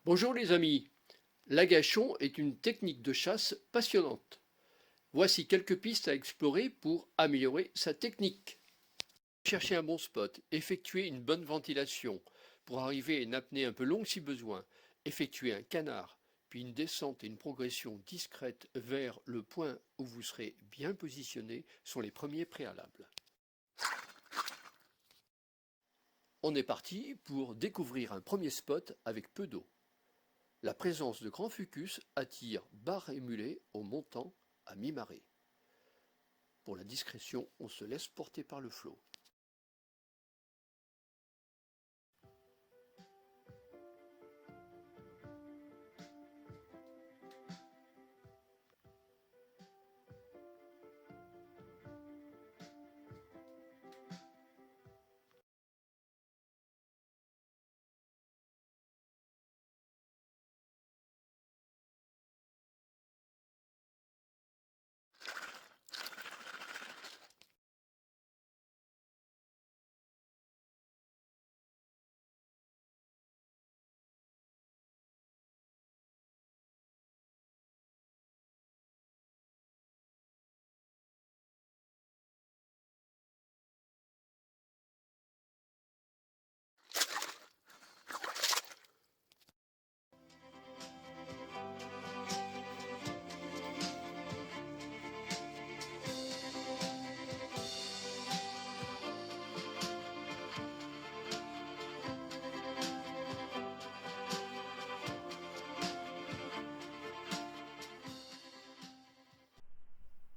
Bonjour les amis, l'agachon est une technique de chasse passionnante. Voici quelques pistes à explorer pour améliorer sa technique. Chercher un bon spot, effectuer une bonne ventilation pour arriver à une apnée un peu longue si besoin, effectuer un canard, puis une descente et une progression discrète vers le point où vous serez bien positionné sont les premiers préalables. On est parti pour découvrir un premier spot avec peu d'eau. La présence de grands fucus attire bar et mulets au montant à mi-marée. Pour la discrétion, on se laisse porter par le flot.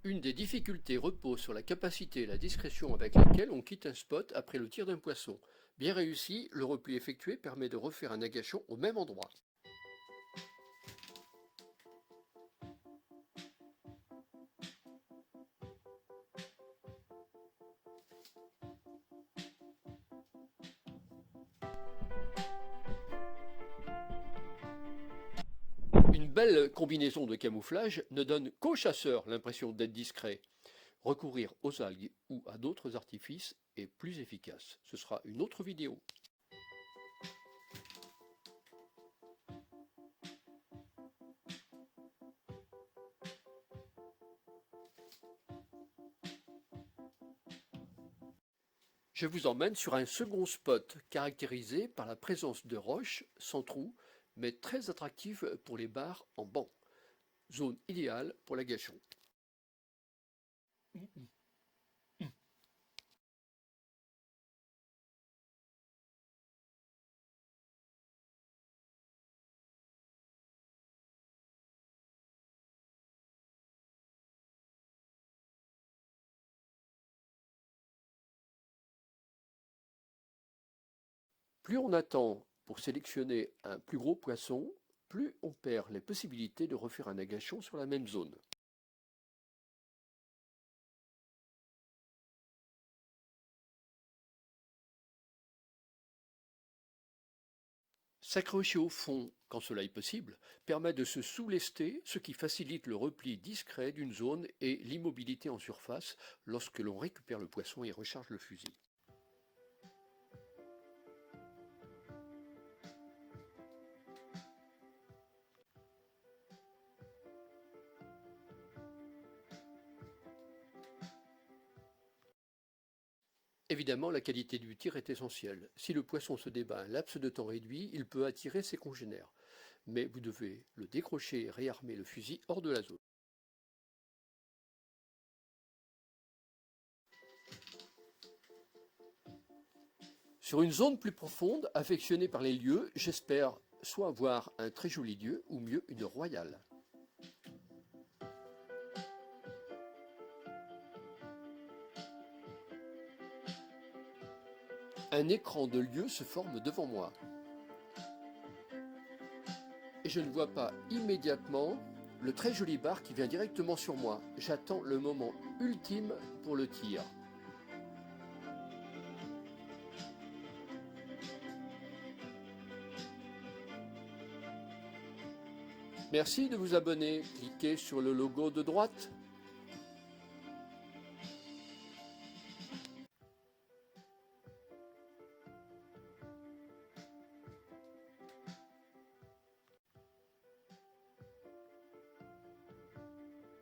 Une des difficultés repose sur la capacité et la discrétion avec laquelle on quitte un spot après le tir d'un poisson. Bien réussi, le repli effectué permet de refaire un agachon au même endroit. Une belle combinaison de camouflage ne donne qu'aux chasseurs l'impression d'être discret. Recourir aux algues ou à d'autres artifices est plus efficace. Ce sera une autre vidéo. Je vous emmène sur un second spot caractérisé par la présence de roches sans trous, mais très attractives pour les bars en banc. Zone idéale pour l'agachon. Plus on attend pour sélectionner un plus gros poisson, plus on perd les possibilités de refaire un agachon sur la même zone. S'accrocher au fond, quand cela est possible, permet de se sous-lester, ce qui facilite le repli discret d'une zone et l'immobilité en surface lorsque l'on récupère le poisson et recharge le fusil. Évidemment, la qualité du tir est essentielle. Si le poisson se débat un laps de temps réduit, il peut attirer ses congénères. Mais vous devez le décrocher et réarmer le fusil hors de la zone. Sur une zone plus profonde, affectionnée par les lieux, j'espère soit voir un très joli lieu ou mieux une royale. Un écran de lieu se forme devant moi. Et je ne vois pas immédiatement le très joli bar qui vient directement sur moi. J'attends le moment ultime pour le tir. Merci de vous abonner. Cliquez sur le logo de droite.